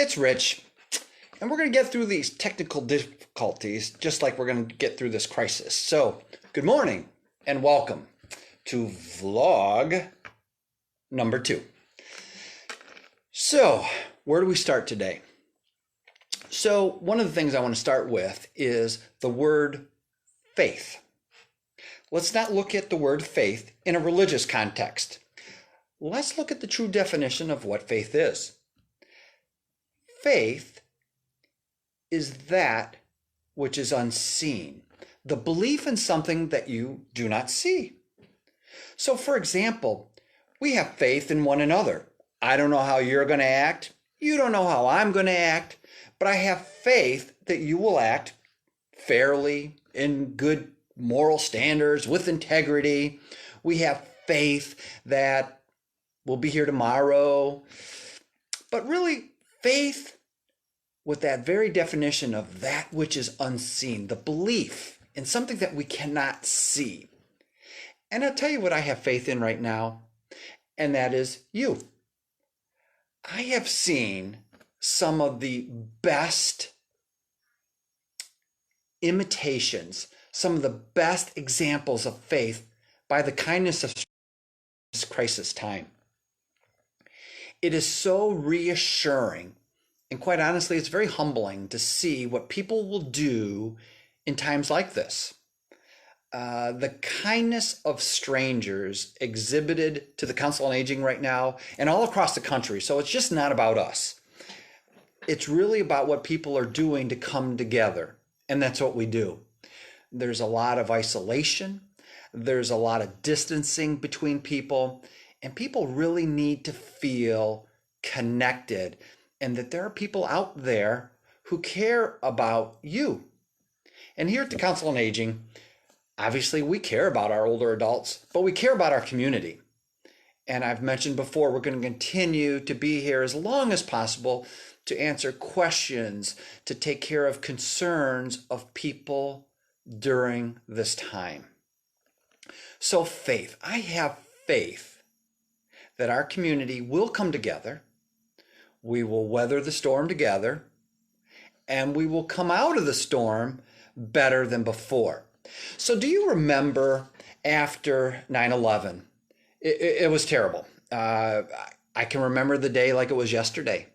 It's Rich, and we're going to get through these technical difficulties just like we're going to get through this crisis. So, good morning and welcome to vlog number 2. So, where do we start today? So, one of the things I want to start with is the word faith. Let's not look at the word faith in a religious context. Let's look at the true definition of what faith is. Faith is that which is unseen, the belief in something that you do not see. So, for example, we have faith in one another. I don't know how you're going to act. You don't know how I'm going to act, but I have faith that you will act fairly, in good moral standards, with integrity. We have faith that we'll be here tomorrow. But really, faith with that very definition of that which is unseen, the belief in something that we cannot see. And I'll tell you what I have faith in right now, and that is you. I have seen some of the best imitations, some of the best examples of faith by the kindness of this crisis time. It is so reassuring, and quite honestly, it's very humbling to see what people will do in times like this. The kindness of strangers exhibited to the Council on Aging right now and all across the country. So it's just not about us. It's really about what people are doing to come together. And that's what we do. There's a lot of isolation. There's a lot of distancing between people. And people really need to feel connected, and that there are people out there who care about you. And here at the Council on Aging, obviously we care about our older adults, but we care about our community. And I've mentioned before, we're going to continue to be here as long as possible to answer questions, to take care of concerns of people during this time. So faith, I have faith that our community will come together, we will weather the storm together, and we will come out of the storm better than before. So do you remember after 9/11? It was terrible. I can remember the day like it was yesterday.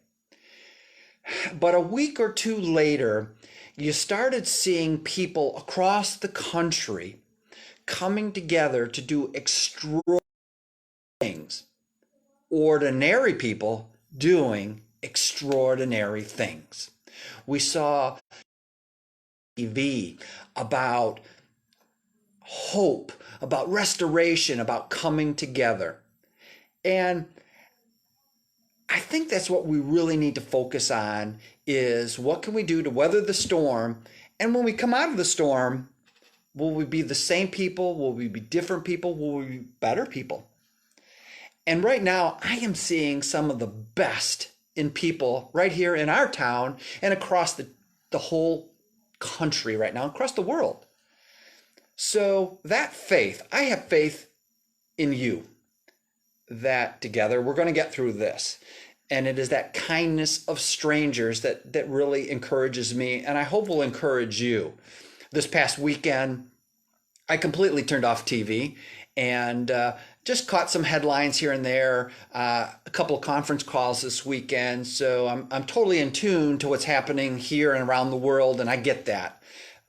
But a week or two later, you started seeing people across the country coming together to do extraordinary things. Ordinary people doing extraordinary things. We saw TV about hope, about restoration, about coming together. And I think that's what we really need to focus on, is what can we do to weather the storm? And when we come out of the storm, will we be the same people? Will we be different people? Will we be better people? And right now, I am seeing some of the best in people right here in our town and across the whole country right now, across the world. So that faith, I have faith in you that together we're going to get through this. And it is that kindness of strangers that really encourages me, and I hope will encourage you. This past weekend, I completely turned off TV and just caught some headlines here and there, a couple of conference calls this weekend. So I'm totally in tune to what's happening here and around the world, and I get that.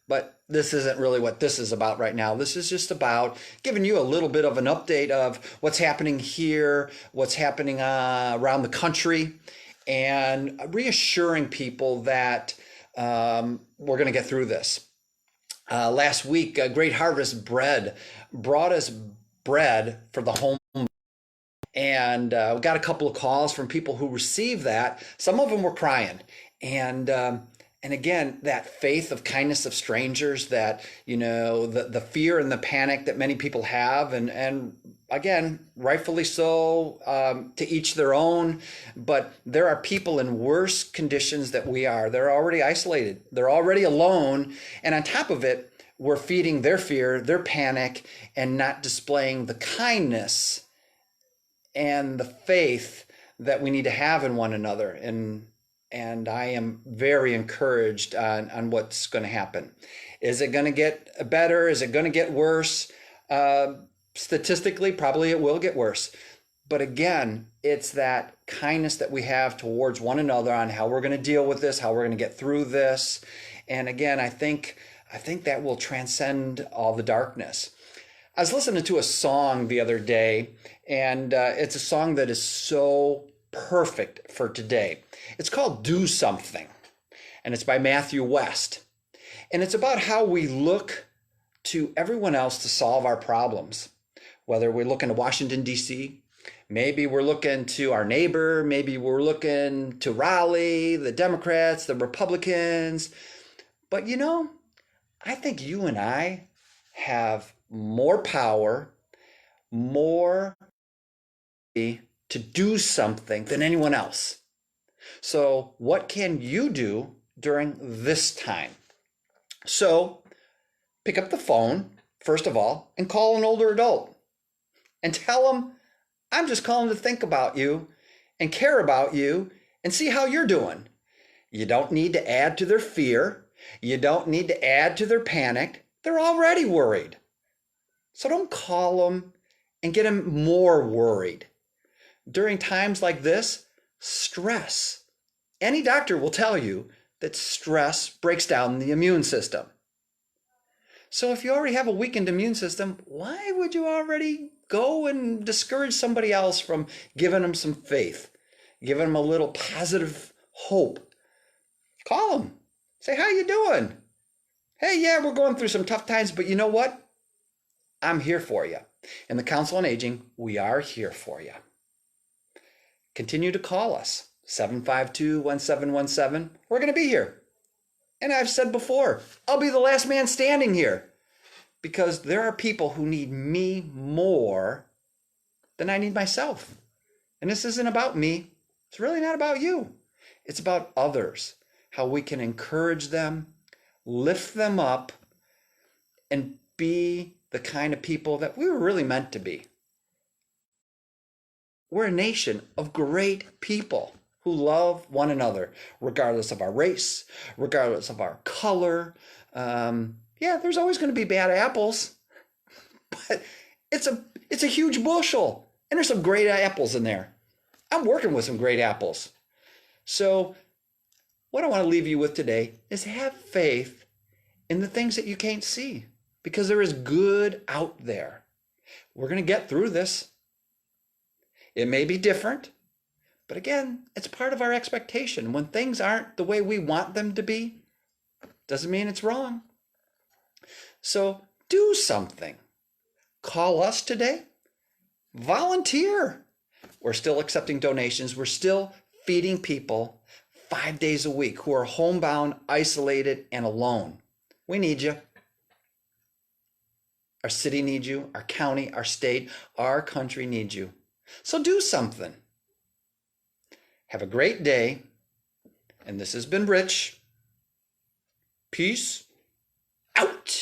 But this isn't really what this is about right now. This is just about giving you a little bit of an update of what's happening here, what's happening around the country, and reassuring people that we're going to get through this. Last week, Great Harvest Bread brought us bread for the home, and we got a couple of calls from people who received that. Some of them were crying, and again, that faith of kindness of strangers, that, you know, the fear and the panic that many people have, and again, rightfully so, to each their own, but there are people in worse conditions than we are. They're already isolated, they're already alone, and on top of it, we're feeding their fear, their panic, and not displaying the kindness and the faith that we need to have in one another. And and I am very encouraged on what's going to happen. Is it going to get better? Is it going to get worse? Statistically, probably it will get worse. But again, it's that kindness that we have towards one another on how we're going to deal with this, how we're going to get through this. And again, I think that will transcend all the darkness. I was listening to a song the other day, and it's a song that is so perfect for today. It's called Do Something, and it's by Matthew West. And it's about how we look to everyone else to solve our problems. Whether we're looking to Washington, D.C., maybe we're looking to our neighbor, maybe we're looking to Raleigh, the Democrats, the Republicans. But you know, I think you and I have more power, more to do something than anyone else. So what can you do during this time? So pick up the phone, first of all, and call an older adult and tell them, I'm just calling to think about you and care about you and see how you're doing. You don't need to add to their fear. You don't need to add to their panic. They're already worried. So don't call them and get them more worried. During times like this, stress. Any doctor will tell you that stress breaks down the immune system. So if you already have a weakened immune system, why would you already go and discourage somebody else from giving them some faith, giving them a little positive hope? Call them. Say, how you doing? Hey, yeah, we're going through some tough times, but you know what? I'm here for you. In the Council on Aging, we are here for you. Continue to call us, 752-1717. We're going to be here. And I've said before, I'll be the last man standing here because there are people who need me more than I need myself. And this isn't about me. It's really not about you. It's about others, how we can encourage them, lift them up, and be the kind of people that we were really meant to be. We're a nation of great people who love one another, regardless of our race, regardless of our color. Yeah, there's always going to be bad apples, but it's a huge bushel, and there's some great apples in there. I'm working with some great apples. So what I want to leave you with today is have faith in the things that you can't see, because there is good out there. We're going to get through this. It may be different, but again, it's part of our expectation. When things aren't the way we want them to be, doesn't mean it's wrong. So do something. Call us today. Volunteer. We're still accepting donations. We're still feeding people 5 days a week who are homebound, isolated, and alone. We need you. Our city needs you. Our county, our state, our country needs you. So do something. Have a great day. And this has been Rich. Peace out.